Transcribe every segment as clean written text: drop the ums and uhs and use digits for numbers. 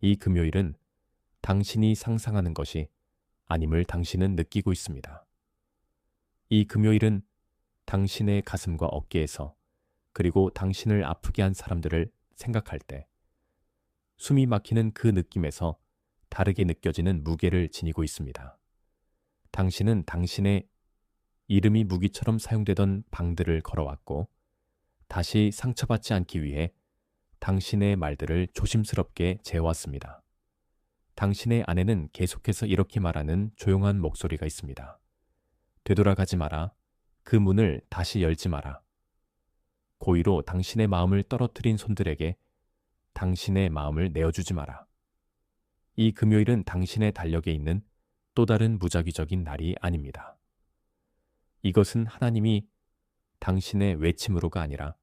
이 금요일은 당신이 상상하는 것이 아님을 당신은 느끼고 있습니다. 이 금요일은 당신의 가슴과 어깨에서 그리고 당신을 아프게 한 사람들을 생각할 때 숨이 막히는 그 느낌에서 다르게 느껴지는 무게를 지니고 있습니다. 당신은 당신의 이름이 무기처럼 사용되던 방들을 걸어왔고 다시 상처받지 않기 위해 당신의 말들을 조심스럽게 재왔습니다. 당신의 안에는 계속해서 이렇게 말하는 조용한 목소리가 있습니다. 되돌아가지 마라. 그 문을 다시 열지 마라. 고의로 당신의 마음을 떨어뜨린 손들에게 당신의 마음을 내어주지 마라. 이 금요일은 당신의 달력에 있는 또 다른 무작위적인 날이 아닙니다. 이것은 하나님이 당신의 외침으로가 아니라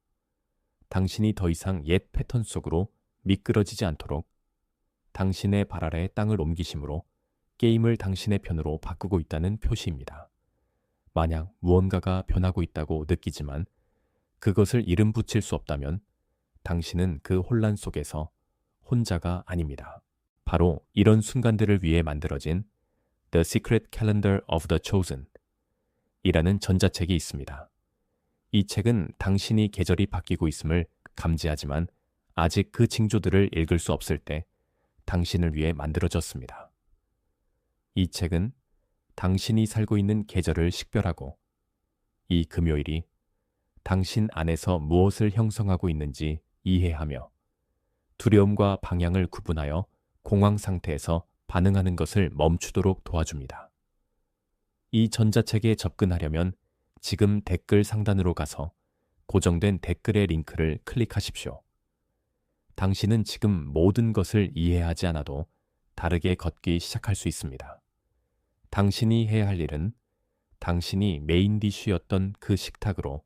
당신이 더 이상 옛 패턴 속으로 미끄러지지 않도록 당신의 발 아래 땅을 옮기심으로 게임을 당신의 편으로 바꾸고 있다는 표시입니다. 만약 무언가가 변하고 있다고 느끼지만 그것을 이름 붙일 수 없다면 당신은 그 혼란 속에서 혼자가 아닙니다. 바로 이런 순간들을 위해 만들어진 The Secret Calendar of the Chosen 이라는 전자책이 있습니다. 이 책은 당신이 계절이 바뀌고 있음을 감지하지만 아직 그 징조들을 읽을 수 없을 때 당신을 위해 만들어졌습니다. 이 책은 당신이 살고 있는 계절을 식별하고 이 금요일이 당신 안에서 무엇을 형성하고 있는지 이해하며 두려움과 방향을 구분하여 공황 상태에서 반응하는 것을 멈추도록 도와줍니다. 이 전자책에 접근하려면 지금 댓글 상단으로 가서 고정된 댓글의 링크를 클릭하십시오. 당신은 지금 모든 것을 이해하지 않아도 다르게 걷기 시작할 수 있습니다. 당신이 해야 할 일은 당신이 메인 디쉬였던 그 식탁으로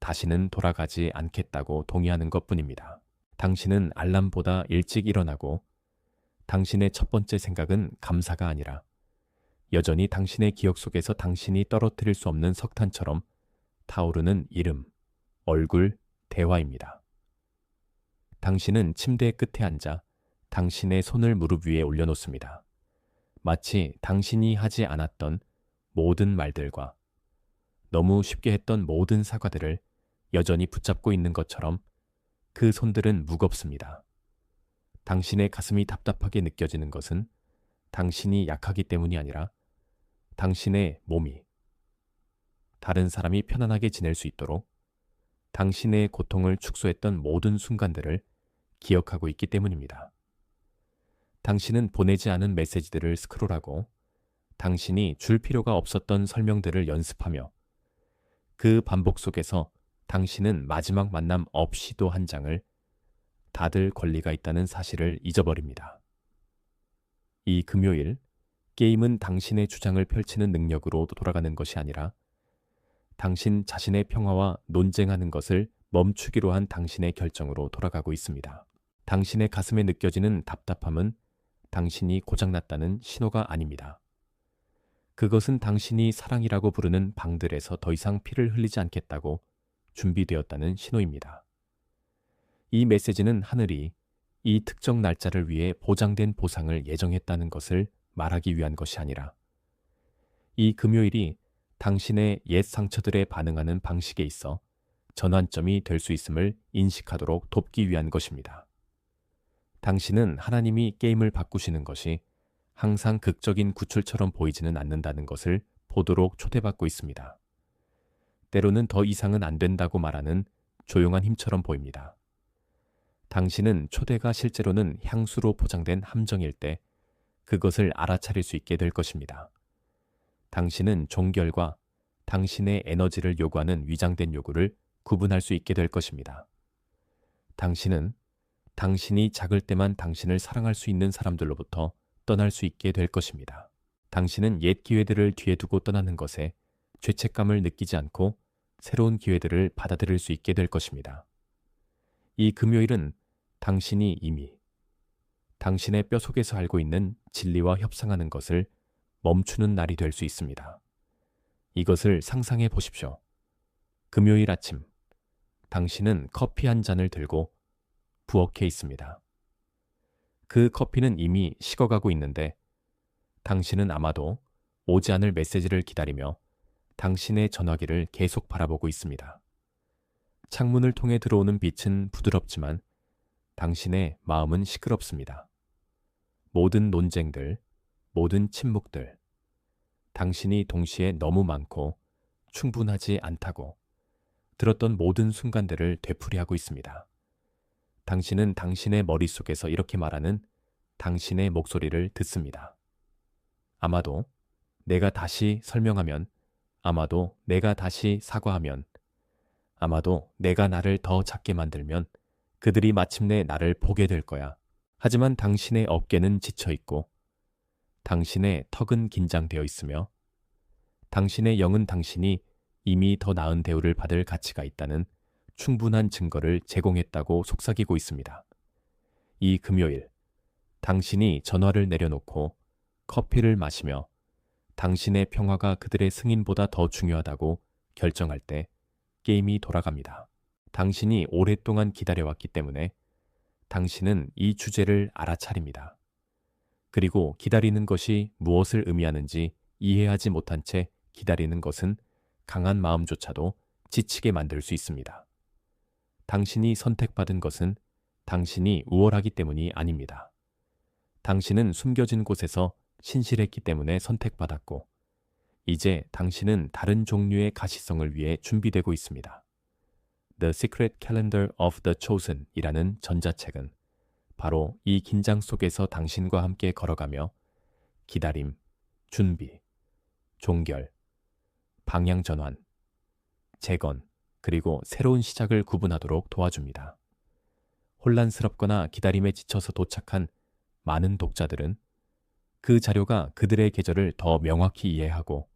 다시는 돌아가지 않겠다고 동의하는 것뿐입니다. 당신은 알람보다 일찍 일어나고 당신의 첫 번째 생각은 감사가 아니라 여전히 당신의 기억 속에서 당신이 떨어뜨릴 수 없는 석탄처럼 타오르는 이름, 얼굴, 대화입니다. 당신은 침대 끝에 앉아 당신의 손을 무릎 위에 올려놓습니다. 마치 당신이 하지 않았던 모든 말들과 너무 쉽게 했던 모든 사과들을 여전히 붙잡고 있는 것처럼 그 손들은 무겁습니다. 당신의 가슴이 답답하게 느껴지는 것은 당신이 약하기 때문이 아니라 당신의 몸이 다른 사람이 편안하게 지낼 수 있도록 당신의 고통을 축소했던 모든 순간들을 기억하고 있기 때문입니다. 당신은 보내지 않은 메시지들을 스크롤하고 당신이 줄 필요가 없었던 설명들을 연습하며 그 반복 속에서 당신은 마지막 만남 없이도 한 장을 닫을 권리가 있다는 사실을 잊어버립니다. 이 금요일, 게임은 당신의 주장을 펼치는 능력으로 돌아가는 것이 아니라 당신 자신의 평화와 논쟁하는 것을 멈추기로 한 당신의 결정으로 돌아가고 있습니다. 당신의 가슴에 느껴지는 답답함은 당신이 고장났다는 신호가 아닙니다. 그것은 당신이 사랑이라고 부르는 방들에서 더 이상 피를 흘리지 않겠다고 준비되었다는 신호입니다. 이 메시지는 하늘이 이 특정 날짜를 위해 보장된 보상을 예정했다는 것을 말하기 위한 것이 아니라 이 금요일이 당신의 옛 상처들에 반응하는 방식에 있어 전환점이 될 수 있음을 인식하도록 돕기 위한 것입니다. 당신은 하나님이 게임을 바꾸시는 것이 항상 극적인 구출처럼 보이지는 않는다는 것을 보도록 초대받고 있습니다. 때로는 더 이상은 안 된다고 말하는 조용한 힘처럼 보입니다. 당신은 초대가 실제로는 향수로 포장된 함정일 때 그것을 알아차릴 수 있게 될 것입니다. 당신은 종결과 당신의 에너지를 요구하는 위장된 요구를 구분할 수 있게 될 것입니다. 당신은 당신이 작을 때만 당신을 사랑할 수 있는 사람들로부터 떠날 수 있게 될 것입니다. 당신은 옛 기회들을 뒤에 두고 떠나는 것에 죄책감을 느끼지 않고 새로운 기회들을 받아들일 수 있게 될 것입니다. 이 금요일은 당신이 이미 당신의 뼈 속에서 알고 있는 진리와 협상하는 것을 멈추는 날이 될 수 있습니다. 이것을 상상해 보십시오. 금요일 아침, 당신은 커피 한 잔을 들고 부엌에 있습니다. 그 커피는 이미 식어가고 있는데 당신은 아마도 오지 않을 메시지를 기다리며 당신의 전화기를 계속 바라보고 있습니다. 창문을 통해 들어오는 빛은 부드럽지만 당신의 마음은 시끄럽습니다. 모든 논쟁들, 모든 침묵들, 당신이 동시에 너무 많고 충분하지 않다고 들었던 모든 순간들을 되풀이하고 있습니다. 당신은 당신의 머릿속에서 이렇게 말하는 당신의 목소리를 듣습니다. 아마도 내가 다시 설명하면, 아마도 내가 다시 사과하면, 아마도 내가 나를 더 작게 만들면 그들이 마침내 나를 보게 될 거야. 하지만 당신의 어깨는 지쳐 있고 당신의 턱은 긴장되어 있으며 당신의 영은 당신이 이미 더 나은 대우를 받을 가치가 있다는 충분한 증거를 제공했다고 속삭이고 있습니다. 이 금요일, 당신이 전화를 내려놓고 커피를 마시며 당신의 평화가 그들의 승인보다 더 중요하다고 결정할 때 게임이 돌아갑니다. 당신이 오랫동안 기다려왔기 때문에 당신은 이 주제를 알아차립니다. 그리고 기다리는 것이 무엇을 의미하는지 이해하지 못한 채 기다리는 것은 강한 마음조차도 지치게 만들 수 있습니다. 당신이 선택받은 것은 당신이 우월하기 때문이 아닙니다. 당신은 숨겨진 곳에서 신실했기 때문에 선택받았고, 이제 당신은 다른 종류의 가시성을 위해 준비되고 있습니다. The Secret Calendar of the Chosen 이라는 전자책은 바로 이 긴장 속에서 당신과 함께 걸어가며 기다림, 준비, 종결, 방향 전환, 재건, 그리고 새로운 시작을 구분하도록 도와줍니다. 혼란스럽거나 기다림에 지쳐서 도착한 많은 독자들은 그 자료가 그들의 계절을 더 명확히 이해하고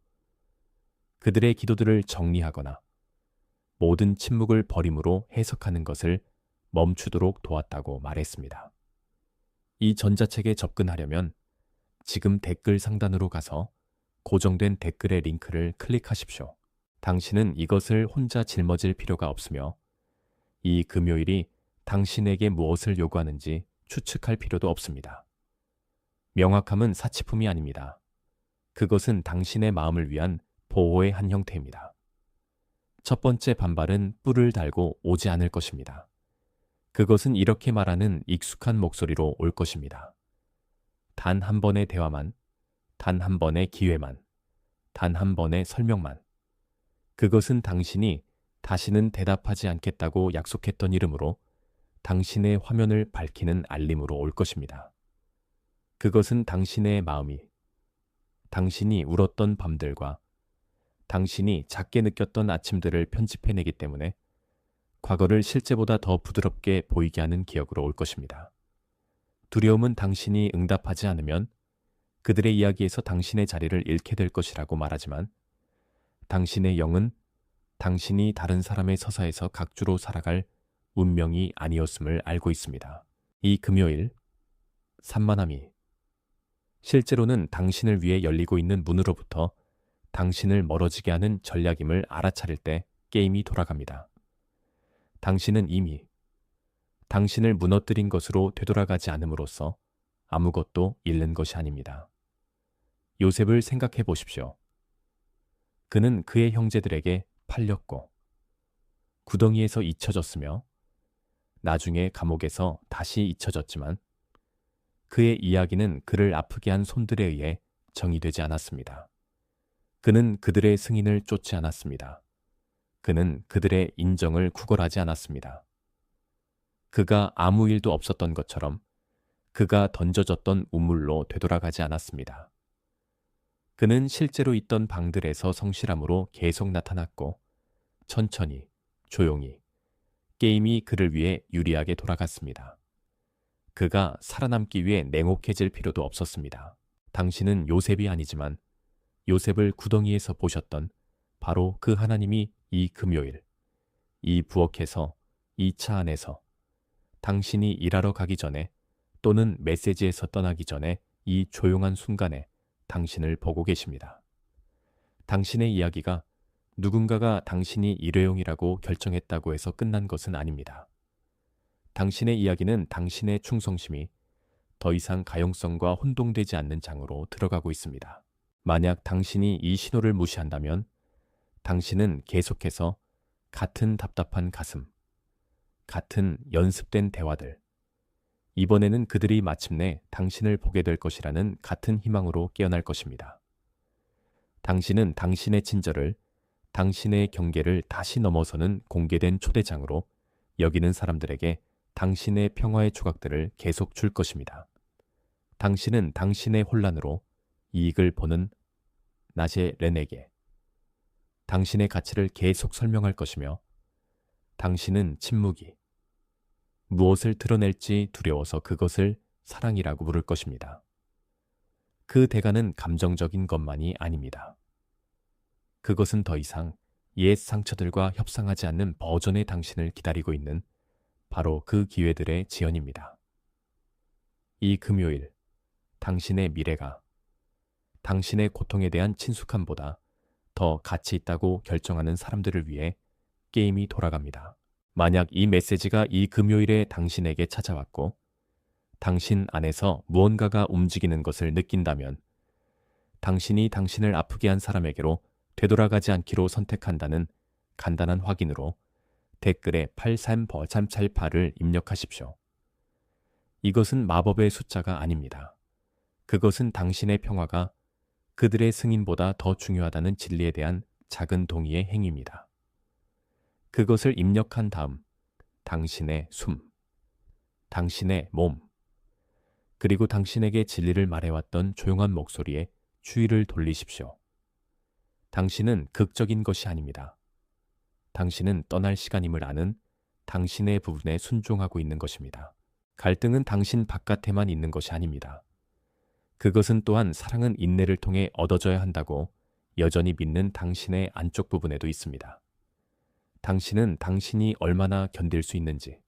그들의 기도들을 정리하거나 모든 침묵을 버림으로 해석하는 것을 멈추도록 도왔다고 말했습니다. 이 전자책에 접근하려면 지금 댓글 상단으로 가서 고정된 댓글의 링크를 클릭하십시오. 당신은 이것을 혼자 짊어질 필요가 없으며 이 금요일이 당신에게 무엇을 요구하는지 추측할 필요도 없습니다. 명확함은 사치품이 아닙니다. 그것은 당신의 마음을 위한 보호의 한 형태입니다. 첫 번째 반발은 뿔을 달고 오지 않을 것입니다. 그것은 이렇게 말하는 익숙한 목소리로 올 것입니다. 단 한 번의 대화만, 단 한 번의 기회만, 단 한 번의 설명만. 그것은 당신이 다시는 대답하지 않겠다고 약속했던 이름으로 당신의 화면을 밝히는 알림으로 올 것입니다. 그것은 당신의 마음이, 당신이 울었던 밤들과 당신이 작게 느꼈던 아침들을 편집해내기 때문에 과거를 실제보다 더 부드럽게 보이게 하는 기억으로 올 것입니다. 두려움은 당신이 응답하지 않으면 그들의 이야기에서 당신의 자리를 잃게 될 것이라고 말하지만 당신의 영은 당신이 다른 사람의 서사에서 각주로 살아갈 운명이 아니었음을 알고 있습니다. 이 금요일, 산만함이 실제로는 당신을 위해 열리고 있는 문으로부터 당신을 멀어지게 하는 전략임을 알아차릴 때 게임이 돌아갑니다. 당신은 이미 당신을 무너뜨린 것으로 되돌아가지 않음으로써 아무것도 잃는 것이 아닙니다. 요셉을 생각해 보십시오. 그는 그의 형제들에게 팔렸고 구덩이에서 잊혀졌으며 나중에 감옥에서 다시 잊혀졌지만 그의 이야기는 그를 아프게 한 손들에 의해 정의되지 않았습니다. 그는 그들의 승인을 쫓지 않았습니다. 그는 그들의 인정을 구걸하지 않았습니다. 그가 아무 일도 없었던 것처럼 그가 던져졌던 우물로 되돌아가지 않았습니다. 그는 실제로 있던 방들에서 성실함으로 계속 나타났고 천천히, 조용히 게임이 그를 위해 유리하게 돌아갔습니다. 그가 살아남기 위해 냉혹해질 필요도 없었습니다. 당신은 요셉이 아니지만 요셉을 구덩이에서 보셨던 바로 그 하나님이 이 금요일, 이 부엌에서, 이 차 안에서 당신이 일하러 가기 전에 또는 메시지에서 떠나기 전에 이 조용한 순간에 당신을 보고 계십니다. 당신의 이야기가 누군가가 당신이 일회용이라고 결정했다고 해서 끝난 것은 아닙니다. 당신의 이야기는 당신의 충성심이 더 이상 가용성과 혼동되지 않는 장으로 들어가고 있습니다. 만약 당신이 이 신호를 무시한다면 당신은 계속해서 같은 답답한 가슴, 같은 연습된 대화들, 이번에는 그들이 마침내 당신을 보게 될 것이라는 같은 희망으로 깨어날 것입니다. 당신은 당신의 친절을, 당신의 경계를 다시 넘어서는 공개된 초대장으로 여기는 사람들에게 당신의 평화의 조각들을 계속 줄 것입니다. 당신은 당신의 혼란으로 이익을 보는 나제렌에게 당신의 가치를 계속 설명할 것이며 당신은 침묵이 무엇을 드러낼지 두려워서 그것을 사랑이라고 부를 것입니다. 그 대가는 감정적인 것만이 아닙니다. 그것은 더 이상 옛 상처들과 협상하지 않는 버전의 당신을 기다리고 있는 바로 그 기회들의 지연입니다. 이 금요일, 당신의 미래가 당신의 고통에 대한 친숙함보다 더 가치 있다고 결정하는 사람들을 위해 게임이 돌아갑니다. 만약 이 메시지가 이 금요일에 당신에게 찾아왔고 당신 안에서 무언가가 움직이는 것을 느낀다면 당신이 당신을 아프게 한 사람에게로 되돌아가지 않기로 선택한다는 간단한 확인으로 댓글에 83버참찰파를 입력하십시오. 이것은 마법의 숫자가 아닙니다. 그것은 당신의 평화가 그들의 승인보다 더 중요하다는 진리에 대한 작은 동의의 행위입니다. 그것을 입력한 다음 당신의 숨, 당신의 몸, 그리고 당신에게 진리를 말해왔던 조용한 목소리에 주의를 돌리십시오. 당신은 극적인 것이 아닙니다. 당신은 떠날 시간임을 아는 당신의 부분에 순종하고 있는 것입니다. 갈등은 당신 바깥에만 있는 것이 아닙니다. 그것은 또한 사랑은 인내를 통해 얻어져야 한다고 여전히 믿는 당신의 안쪽 부분에도 있습니다. 당신은 당신이 얼마나 견딜 수 있는지,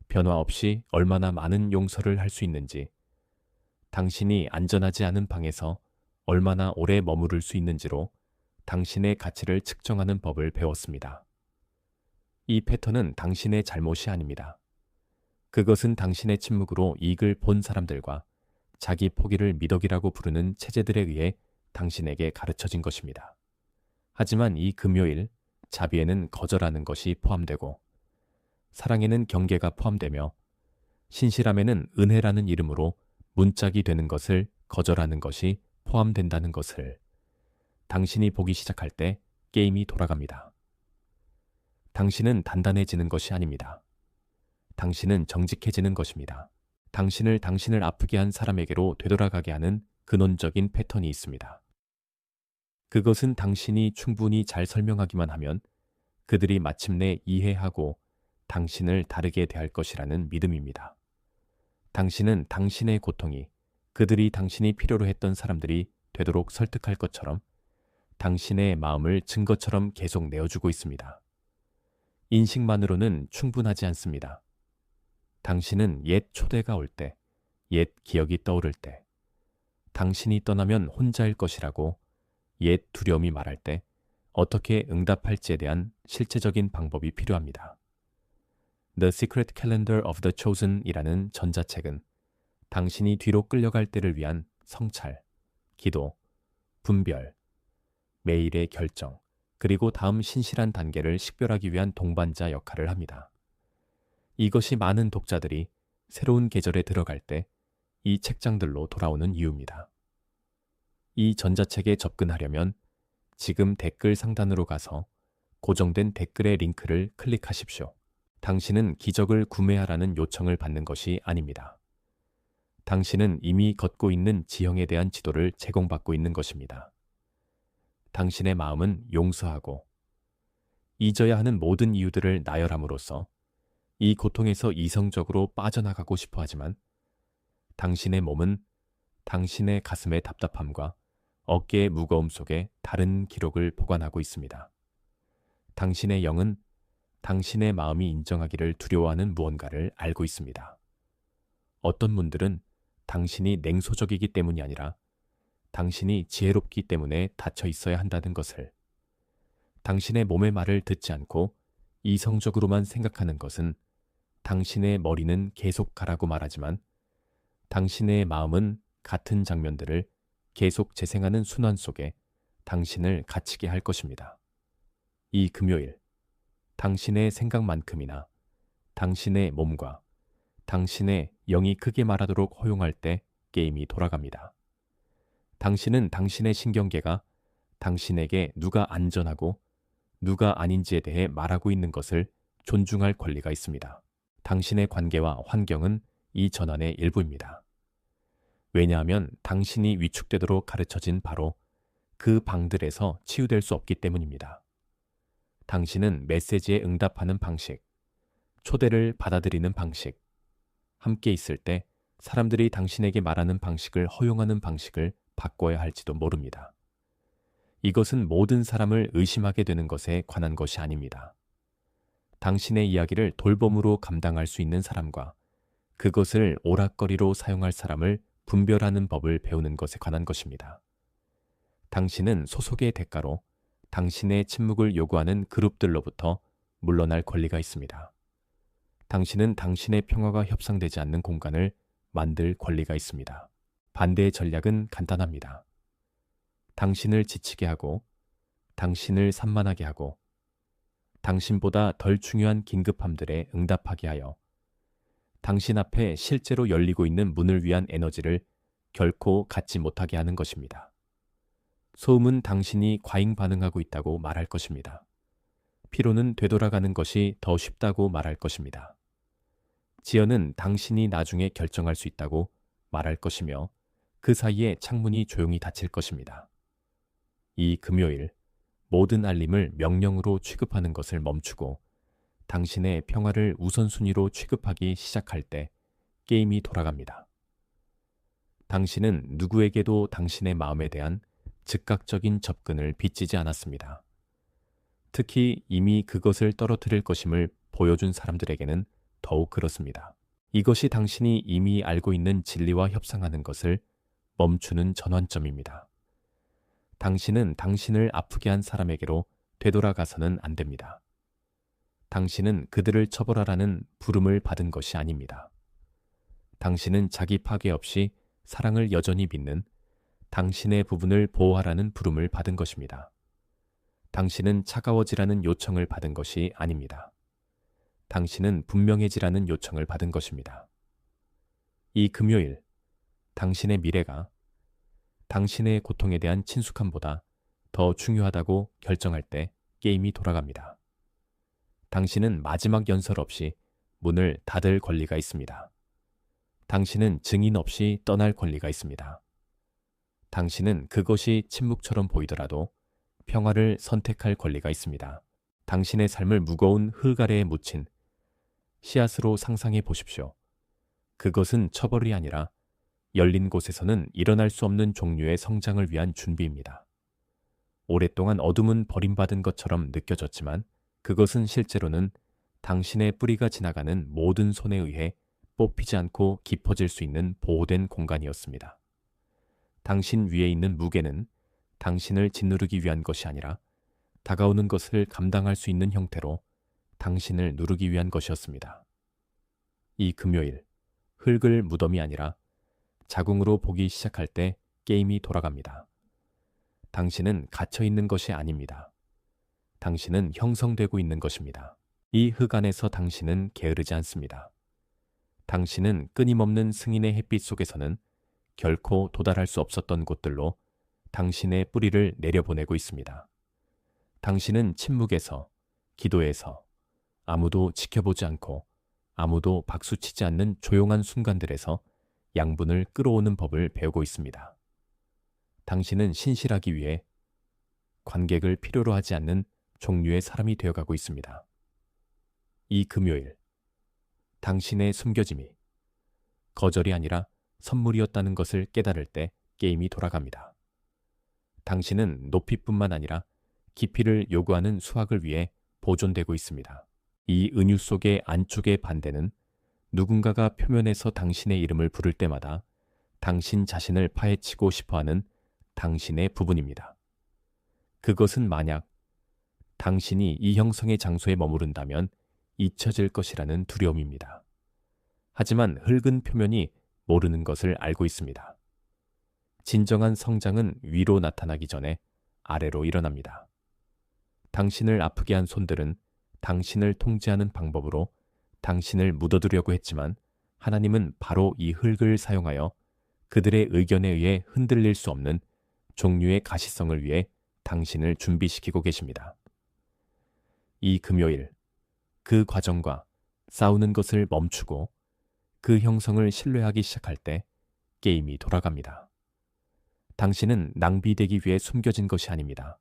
변화 없이 얼마나 많은 용서를 할 수 있는지, 당신이 안전하지 않은 방에서 얼마나 오래 머무를 수 있는지로 당신의 가치를 측정하는 법을 배웠습니다. 이 패턴은 당신의 잘못이 아닙니다. 그것은 당신의 침묵으로 이익을 본 사람들과 자기 포기를 미덕이라고 부르는 체제들에 의해 당신에게 가르쳐진 것입니다. 하지만 이 금요일, 자비에는 거절하는 것이 포함되고 사랑에는 경계가 포함되며 신실함에는 은혜라는 이름으로 문짝이 되는 것을 거절하는 것이 포함된다는 것을 당신이 보기 시작할 때 게임이 돌아갑니다. 당신은 단단해지는 것이 아닙니다. 당신은 정직해지는 것입니다. 당신을 아프게 한 사람에게로 되돌아가게 하는 근원적인 패턴이 있습니다. 그것은 당신이 충분히 잘 설명하기만 하면 그들이 마침내 이해하고 당신을 다르게 대할 것이라는 믿음입니다. 당신은 당신의 고통이 그들이 당신이 필요로 했던 사람들이 되도록 설득할 것처럼 당신의 마음을 증거처럼 계속 내어주고 있습니다. 인식만으로는 충분하지 않습니다. 당신은 옛 초대가 올 때, 옛 기억이 떠오를 때, 당신이 떠나면 혼자일 것이라고 옛 두려움이 말할 때 어떻게 응답할지에 대한 실제적인 방법이 필요합니다. The Secret Calendar of the Chosen이라는 전자책은 당신이 뒤로 끌려갈 때를 위한 성찰, 기도, 분별, 매일의 결정, 그리고 다음 신실한 단계를 식별하기 위한 동반자 역할을 합니다. 이것이 많은 독자들이 새로운 계절에 들어갈 때 이 책장들로 돌아오는 이유입니다. 이 전자책에 접근하려면 지금 댓글 상단으로 가서 고정된 댓글의 링크를 클릭하십시오. 당신은 기적을 구매하라는 요청을 받는 것이 아닙니다. 당신은 이미 걷고 있는 지형에 대한 지도를 제공받고 있는 것입니다. 당신의 마음은 용서하고 잊어야 하는 모든 이유들을 나열함으로써 이 고통에서 이성적으로 빠져나가고 싶어 하지만 당신의 몸은 당신의 가슴의 답답함과 어깨의 무거움 속에 다른 기록을 보관하고 있습니다. 당신의 영은 당신의 마음이 인정하기를 두려워하는 무언가를 알고 있습니다. 어떤 분들은 당신이 냉소적이기 때문이 아니라 당신이 지혜롭기 때문에 닫혀 있어야 한다는 것을, 당신의 몸의 말을 듣지 않고 이성적으로만 생각하는 것은 당신의 머리는 계속 가라고 말하지만 당신의 마음은 같은 장면들을 계속 재생하는 순환 속에 당신을 갇히게 할 것입니다. 이 금요일, 당신의 생각만큼이나 당신의 몸과 당신의 영이 크게 말하도록 허용할 때 게임이 돌아갑니다. 당신은 당신의 신경계가 당신에게 누가 안전하고 누가 아닌지에 대해 말하고 있는 것을 존중할 권리가 있습니다. 당신의 관계와 환경은 이 전환의 일부입니다. 왜냐하면 당신이 위축되도록 가르쳐진 바로 그 방들에서 치유될 수 없기 때문입니다. 당신은 메시지에 응답하는 방식, 초대를 받아들이는 방식, 함께 있을 때 사람들이 당신에게 말하는 방식을 허용하는 방식을 바꿔야 할지도 모릅니다. 이것은 모든 사람을 의심하게 되는 것에 관한 것이 아닙니다. 당신의 이야기를 돌봄으로 감당할 수 있는 사람과 그것을 오락거리로 사용할 사람을 분별하는 법을 배우는 것에 관한 것입니다. 당신은 소속의 대가로 당신의 침묵을 요구하는 그룹들로부터 물러날 권리가 있습니다. 당신은 당신의 평화가 협상되지 않는 공간을 만들 권리가 있습니다. 반대의 전략은 간단합니다. 당신을 지치게 하고, 당신을 산만하게 하고, 당신보다 덜 중요한 긴급함들에 응답하게 하여 당신 앞에 실제로 열리고 있는 문을 위한 에너지를 결코 갖지 못하게 하는 것입니다. 소음은 당신이 과잉 반응하고 있다고 말할 것입니다. 피로는 되돌아가는 것이 더 쉽다고 말할 것입니다. 지연은 당신이 나중에 결정할 수 있다고 말할 것이며 그 사이에 창문이 조용히 닫힐 것입니다. 이 금요일 모든 알림을 명령으로 취급하는 것을 멈추고 당신의 평화를 우선순위로 취급하기 시작할 때 게임이 돌아갑니다. 당신은 누구에게도 당신의 마음에 대한 즉각적인 접근을 빚지지 않았습니다. 특히 이미 그것을 떨어뜨릴 것임을 보여준 사람들에게는 더욱 그렇습니다. 이것이 당신이 이미 알고 있는 진리와 협상하는 것을 멈추는 전환점입니다. 당신은 당신을 아프게 한 사람에게로 되돌아가서는 안 됩니다. 당신은 그들을 처벌하라는 부름을 받은 것이 아닙니다. 당신은 자기 파괴 없이 사랑을 여전히 믿는 당신의 부분을 보호하라는 부름을 받은 것입니다. 당신은 차가워지라는 요청을 받은 것이 아닙니다. 당신은 분명해지라는 요청을 받은 것입니다. 이 금요일, 당신의 미래가 당신의 고통에 대한 친숙함보다 더 중요하다고 결정할 때 게임이 돌아갑니다. 당신은 마지막 연설 없이 문을 닫을 권리가 있습니다. 당신은 증인 없이 떠날 권리가 있습니다. 당신은 그것이 침묵처럼 보이더라도 평화를 선택할 권리가 있습니다. 당신의 삶을 무거운 흙 아래에 묻힌 씨앗으로 상상해 보십시오. 그것은 처벌이 아니라 열린 곳에서는 일어날 수 없는 종류의 성장을 위한 준비입니다. 오랫동안 어둠은 버림받은 것처럼 느껴졌지만 그것은 실제로는 당신의 뿌리가 지나가는 모든 손에 의해 뽑히지 않고 깊어질 수 있는 보호된 공간이었습니다. 당신 위에 있는 무게는 당신을 짓누르기 위한 것이 아니라 다가오는 것을 감당할 수 있는 형태로 당신을 누르기 위한 것이었습니다. 이 금요일, 흙을 무덤이 아니라 자궁으로 보기 시작할 때 게임이 돌아갑니다. 당신은 갇혀 있는 것이 아닙니다. 당신은 형성되고 있는 것입니다. 이 흙 안에서 당신은 게으르지 않습니다. 당신은 끊임없는 승인의 햇빛 속에서는 결코 도달할 수 없었던 곳들로 당신의 뿌리를 내려보내고 있습니다. 당신은 침묵에서, 기도에서, 아무도 지켜보지 않고 아무도 박수치지 않는 조용한 순간들에서 양분을 끌어오는 법을 배우고 있습니다. 당신은 신실하기 위해 관객을 필요로 하지 않는 종류의 사람이 되어가고 있습니다. 이 금요일, 당신의 숨겨짐이 거절이 아니라 선물이었다는 것을 깨달을 때 게임이 돌아갑니다. 당신은 높이뿐만 아니라 깊이를 요구하는 수학을 위해 보존되고 있습니다. 이 은유 속의 안쪽의 반대는 누군가가 표면에서 당신의 이름을 부를 때마다 당신 자신을 파헤치고 싶어하는 당신의 부분입니다. 그것은 만약 당신이 이 형성의 장소에 머무른다면 잊혀질 것이라는 두려움입니다. 하지만 흙은 표면이 모르는 것을 알고 있습니다. 진정한 성장은 위로 나타나기 전에 아래로 일어납니다. 당신을 아프게 한 손들은 당신을 통제하는 방법으로 당신을 묻어두려고 했지만 하나님은 바로 이 흙을 사용하여 그들의 의견에 의해 흔들릴 수 없는 종류의 가시성을 위해 당신을 준비시키고 계십니다. 이 금요일, 그 과정과 싸우는 것을 멈추고 그 형성을 신뢰하기 시작할 때 게임이 돌아갑니다. 당신은 낭비되기 위해 숨겨진 것이 아닙니다.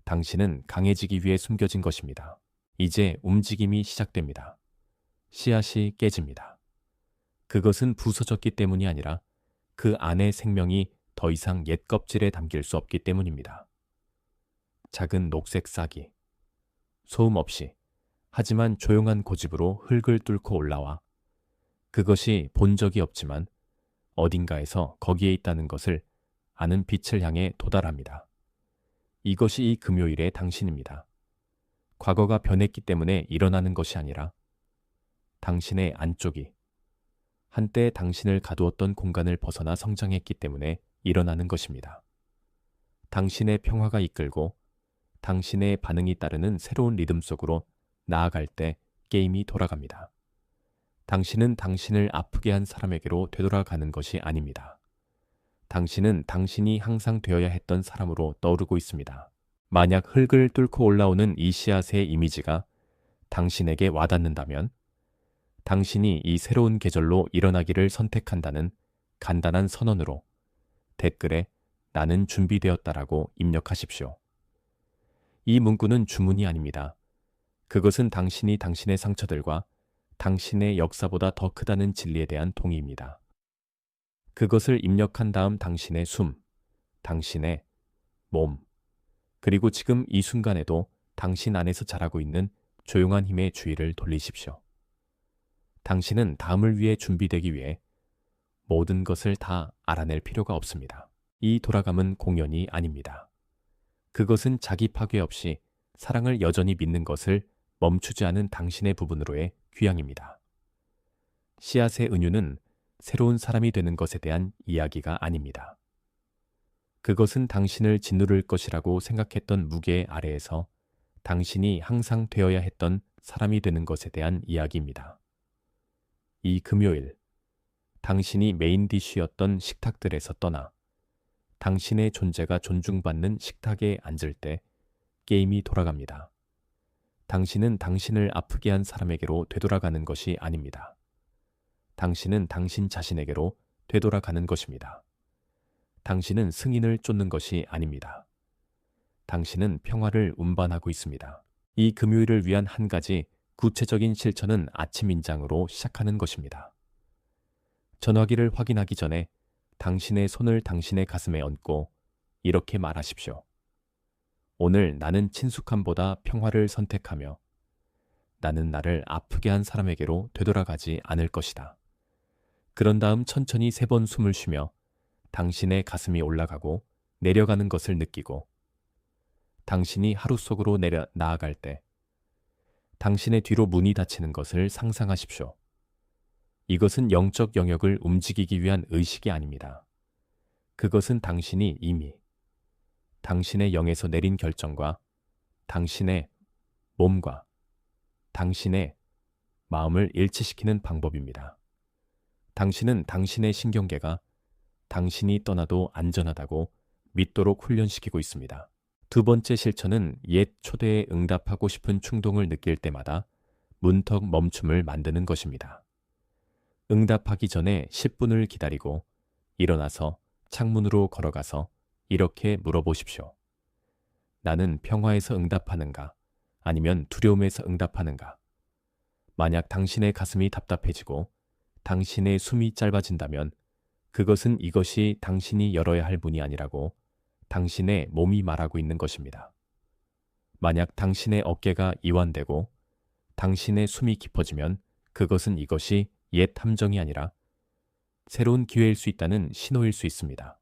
당신은 강해지기 위해 숨겨진 것입니다. 이제 움직임이 시작됩니다. 씨앗이 깨집니다. 그것은 부서졌기 때문이 아니라 그 안의 생명이 더 이상 옛 껍질에 담길 수 없기 때문입니다. 작은 녹색 싹이 소음 없이 하지만 조용한 고집으로 흙을 뚫고 올라와 그것이 본 적이 없지만 어딘가에서 거기에 있다는 것을 아는 빛을 향해 도달합니다. 이것이 이 금요일의 당신입니다. 과거가 변했기 때문에 일어나는 것이 아니라 당신의 안쪽이 한때 당신을 가두었던 공간을 벗어나 성장했기 때문에 일어나는 것입니다. 당신의 평화가 이끌고 당신의 반응이 따르는 새로운 리듬 속으로 나아갈 때 게임이 돌아갑니다. 당신은 당신을 아프게 한 사람에게로 되돌아가는 것이 아닙니다. 당신은 당신이 항상 되어야 했던 사람으로 떠오르고 있습니다. 만약 흙을 뚫고 올라오는 이 씨앗의 이미지가 당신에게 와닿는다면 당신이 이 새로운 계절로 일어나기를 선택한다는 간단한 선언으로 댓글에 나는 준비되었다라고 입력하십시오. 이 문구는 주문이 아닙니다. 그것은 당신이 당신의 상처들과 당신의 역사보다 더 크다는 진리에 대한 동의입니다. 그것을 입력한 다음 당신의 숨, 당신의 몸, 그리고 지금 이 순간에도 당신 안에서 자라고 있는 조용한 힘의 주의를 돌리십시오. 당신은 다음을 위해 준비되기 위해 모든 것을 다 알아낼 필요가 없습니다. 이 돌아감은 공연이 아닙니다. 그것은 자기 파괴 없이 사랑을 여전히 믿는 것을 멈추지 않은 당신의 부분으로의 귀향입니다. 씨앗의 은유는 새로운 사람이 되는 것에 대한 이야기가 아닙니다. 그것은 당신을 짓누를 것이라고 생각했던 무게 아래에서 당신이 항상 되어야 했던 사람이 되는 것에 대한 이야기입니다. 이 금요일, 당신이 메인 디쉬였던 식탁들에서 떠나 당신의 존재가 존중받는 식탁에 앉을 때 게임이 돌아갑니다. 당신은 당신을 아프게 한 사람에게로 되돌아가는 것이 아닙니다. 당신은 당신 자신에게로 되돌아가는 것입니다. 당신은 승인을 쫓는 것이 아닙니다. 당신은 평화를 운반하고 있습니다. 이 금요일을 위한 한 가지 구체적인 실천은 아침 인장으로 시작하는 것입니다. 전화기를 확인하기 전에 당신의 손을 당신의 가슴에 얹고 이렇게 말하십시오. 오늘 나는 친숙함보다 평화를 선택하며 나는 나를 아프게 한 사람에게로 되돌아가지 않을 것이다. 그런 다음 천천히 3번 숨을 쉬며 당신의 가슴이 올라가고 내려가는 것을 느끼고 당신이 하루 속으로 나아갈 때 당신의 뒤로 문이 닫히는 것을 상상하십시오. 이것은 영적 영역을 움직이기 위한 의식이 아닙니다. 그것은 당신이 이미 당신의 영에서 내린 결정과 당신의 몸과 당신의 마음을 일치시키는 방법입니다. 당신은 당신의 신경계가 당신이 떠나도 안전하다고 믿도록 훈련시키고 있습니다. 두 번째 실천은 옛 초대에 응답하고 싶은 충동을 느낄 때마다 문턱 멈춤을 만드는 것입니다. 응답하기 전에 10분을 기다리고 일어나서 창문으로 걸어가서 이렇게 물어보십시오. 나는 평화에서 응답하는가? 아니면 두려움에서 응답하는가? 만약 당신의 가슴이 답답해지고 당신의 숨이 짧아진다면 그것은 이것이 당신이 열어야 할 문이 아니라고 당신의 몸이 말하고 있는 것입니다. 만약 당신의 어깨가 이완되고 당신의 숨이 깊어지면 그것은 이것이 옛 함정이 아니라 새로운 기회일 수 있다는 신호일 수 있습니다.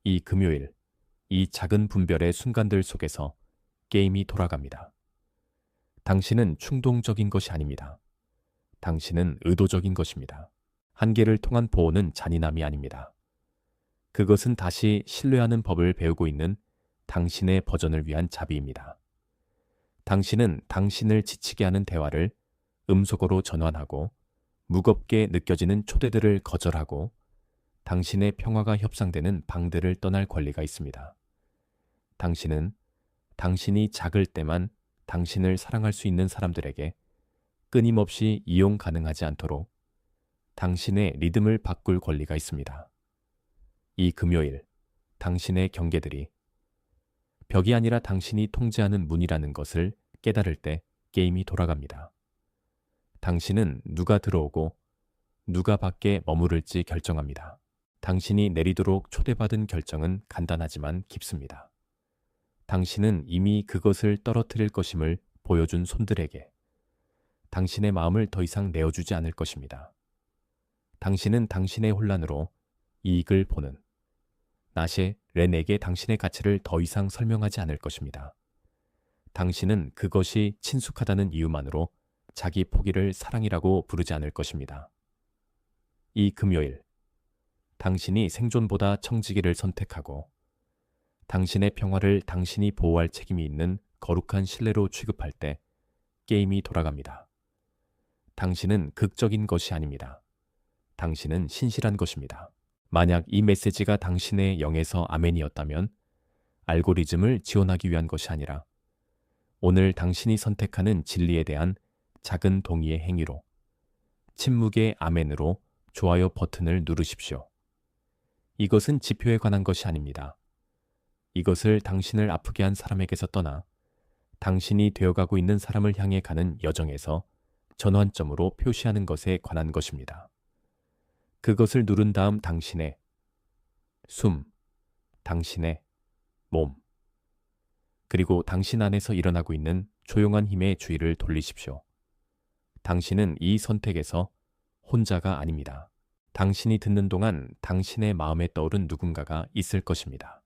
이 금요일, 이 작은 분별의 순간들 속에서 게임이 돌아갑니다. 당신은 충동적인 것이 아닙니다. 당신은 의도적인 것입니다. 한계를 통한 보호는 잔인함이 아닙니다. 그것은 다시 신뢰하는 법을 배우고 있는 당신의 버전을 위한 자비입니다. 당신은 당신을 지치게 하는 대화를 음속어로 전환하고 무겁게 느껴지는 초대들을 거절하고 당신의 평화가 협상되는 방들을 떠날 권리가 있습니다. 당신은 당신이 작을 때만 당신을 사랑할 수 있는 사람들에게 끊임없이 이용 가능하지 않도록 당신의 리듬을 바꿀 권리가 있습니다. 이 금요일, 당신의 경계들이 벽이 아니라 당신이 통제하는 문이라는 것을 깨달을 때 게임이 돌아갑니다. 당신은 누가 들어오고 누가 밖에 머무를지 결정합니다. 당신이 내리도록 초대받은 결정은 간단하지만 깊습니다. 당신은 이미 그것을 떨어뜨릴 것임을 보여준 손들에게 당신의 마음을 더 이상 내어주지 않을 것입니다. 당신은 당신의 혼란으로 이익을 보는 나시 렌에게 당신의 가치를 더 이상 설명하지 않을 것입니다. 당신은 그것이 친숙하다는 이유만으로 자기 포기를 사랑이라고 부르지 않을 것입니다. 이 금요일, 당신이 생존보다 청지기를 선택하고 당신의 평화를 당신이 보호할 책임이 있는 거룩한 신뢰로 취급할 때 게임이 돌아갑니다. 당신은 극적인 것이 아닙니다. 당신은 신실한 것입니다. 만약 이 메시지가 당신의 영에서 아멘이었다면 알고리즘을 지원하기 위한 것이 아니라 오늘 당신이 선택하는 진리에 대한 작은 동의의 행위로 침묵의 아멘으로 좋아요 버튼을 누르십시오. 이것은 지표에 관한 것이 아닙니다. 이것을 당신을 아프게 한 사람에게서 떠나 당신이 되어가고 있는 사람을 향해 가는 여정에서 전환점으로 표시하는 것에 관한 것입니다. 그것을 누른 다음 당신의 숨, 당신의 몸, 그리고 당신 안에서 일어나고 있는 조용한 힘의 주의를 돌리십시오. 당신은 이 선택에서 혼자가 아닙니다. 당신이 듣는 동안 당신의 마음에 떠오른 누군가가 있을 것입니다.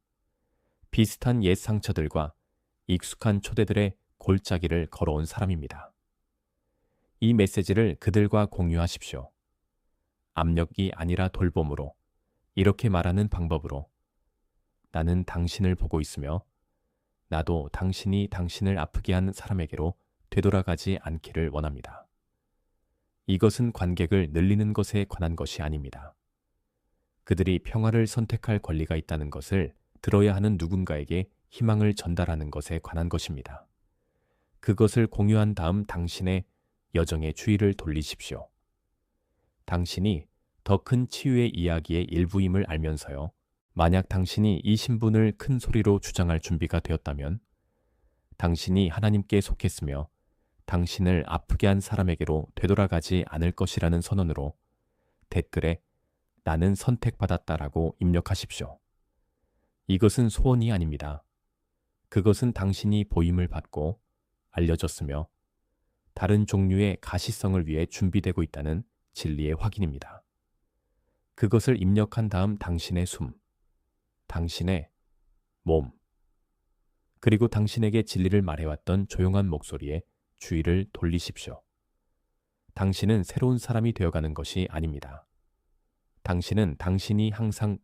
비슷한 옛 상처들과 익숙한 초대들의 골짜기를 걸어온 사람입니다. 이 메시지를 그들과 공유하십시오. 압력이 아니라 돌봄으로, 이렇게 말하는 방법으로 나는 당신을 보고 있으며 나도 당신이 당신을 아프게 한 사람에게로 되돌아가지 않기를 원합니다. 이것은 관객을 늘리는 것에 관한 것이 아닙니다. 그들이 평화를 선택할 권리가 있다는 것을 들어야 하는 누군가에게 희망을 전달하는 것에 관한 것입니다. 그것을 공유한 다음 당신의 여정의 주의를 돌리십시오. 당신이 더 큰 치유의 이야기의 일부임을 알면서요. 만약 당신이 이 신분을 큰 소리로 주장할 준비가 되었다면 당신이 하나님께 속했으며 당신을 아프게 한 사람에게로 되돌아가지 않을 것이라는 선언으로 댓글에 나는 선택받았다라고 입력하십시오. 이것은 소원이 아닙니다. 그것은 당신이 보임을 받고 알려졌으며 다른 종류의 가시성을 위해 준비되고 있다는 진리의 확인입니다. 그것을 입력한 다음 당신의 숨, 당신의 몸, 그리고 당신에게 진리를 말해왔던 조용한 목소리에 주의를 돌리십시오. 당신은 새로운 사람이 되어가는 것이 아닙니다. 당신은 당신이 항상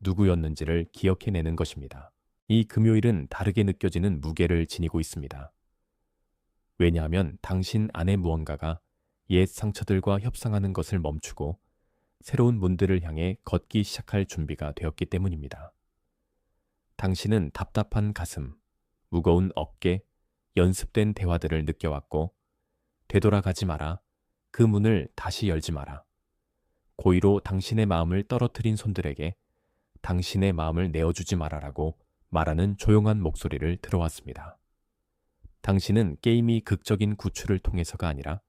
누구였는지를 기억해내는 것입니다. 이 금요일은 다르게 느껴지는 무게를 지니고 있습니다. 왜냐하면 당신 안의 무언가가 옛 상처들과 협상하는 것을 멈추고 새로운 문들을 향해 걷기 시작할 준비가 되었기 때문입니다. 당신은 답답한 가슴, 무거운 어깨, 연습된 대화들을 느껴왔고 되돌아가지 마라, 그 문을 다시 열지 마라. 고의로 당신의 마음을 떨어뜨린 손들에게 당신의 마음을 내어주지 마라라고 말하는 조용한 목소리를 들어왔습니다. 당신은 게임이 극적인 구출을 통해서가 아니라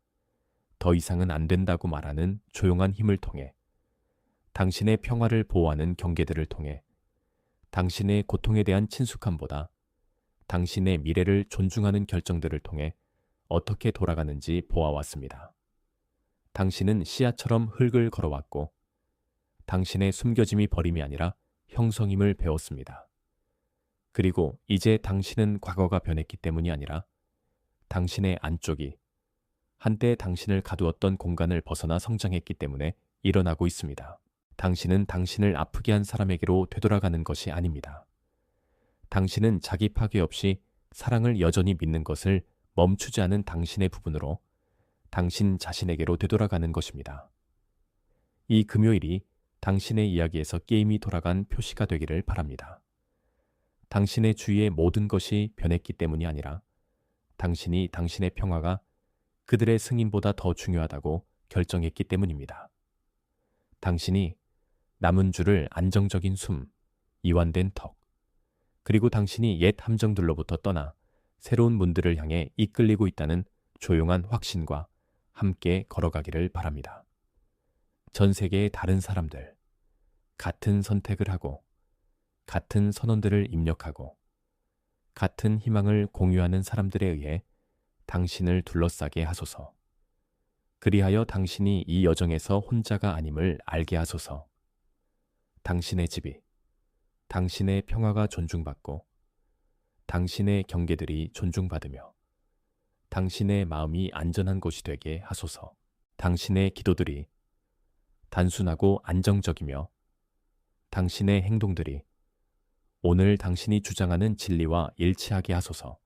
더 이상은 안 된다고 말하는 조용한 힘을 통해 당신의 평화를 보호하는 경계들을 통해 당신의 고통에 대한 친숙함보다 당신의 미래를 존중하는 결정들을 통해 어떻게 돌아가는지 보아왔습니다. 당신은 씨앗처럼 흙을 걸어왔고 당신의 숨겨짐이 버림이 아니라 형성임을 배웠습니다. 그리고 이제 당신은 과거가 변했기 때문이 아니라 당신의 안쪽이 한때 당신을 가두었던 공간을 벗어나 성장했기 때문에 일어나고 있습니다. 당신은 당신을 아프게 한 사람에게로 되돌아가는 것이 아닙니다. 당신은 자기 파괴 없이 사랑을 여전히 믿는 것을 멈추지 않은 당신의 부분으로 당신 자신에게로 되돌아가는 것입니다. 이 금요일이 당신의 이야기에서 게임이 돌아간 표시가 되기를 바랍니다. 당신의 주위의 모든 것이 변했기 때문이 아니라 당신이 당신의 평화가 그들의 승인보다 더 중요하다고 결정했기 때문입니다. 당신이 남은 줄을 안정적인 숨, 이완된 턱, 그리고 당신이 옛 함정들로부터 떠나 새로운 문들을 향해 이끌리고 있다는 조용한 확신과 함께 걸어가기를 바랍니다. 전 세계의 다른 사람들, 같은 선택을 하고, 같은 선언들을 입력하고, 같은 희망을 공유하는 사람들에 의해 당신을 둘러싸게 하소서. 그리하여 당신이 이 여정에서 혼자가 아님을 알게 하소서. 당신의 집이, 당신의 평화가 존중받고, 당신의 경계들이 존중받으며, 당신의 마음이 안전한 곳이 되게 하소서. 당신의 기도들이 단순하고 안정적이며, 당신의 행동들이 오늘 당신이 주장하는 진리와 일치하게 하소서.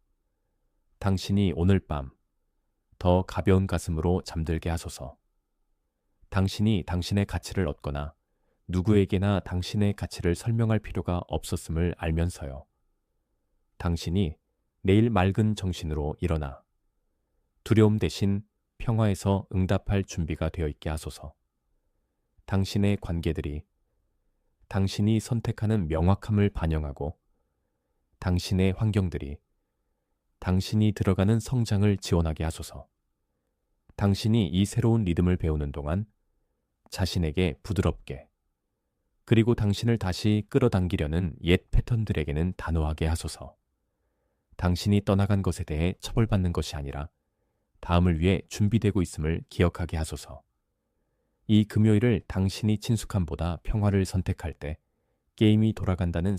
당신이 오늘 밤 더 가벼운 가슴으로 잠들게 하소서. 당신이 당신의 가치를 얻거나 누구에게나 당신의 가치를 설명할 필요가 없었음을 알면서요. 당신이 내일 맑은 정신으로 일어나 두려움 대신 평화에서 응답할 준비가 되어 있게 하소서. 당신의 관계들이 당신이 선택하는 명확함을 반영하고 당신의 환경들이 당신이 들어가는 성장을 지원하게 하소서. 당신이 이 새로운 리듬을 배우는 동안 자신에게 부드럽게 그리고 당신을 다시 끌어당기려는 옛 패턴들에게는 단호하게 하소서. 당신이 떠나간 것에 대해 처벌받는 것이 아니라 다음을 위해 준비되고 있음을 기억하게 하소서. 이 금요일을 당신이 친숙함보다 평화를 선택할 때 게임이 돌아간다는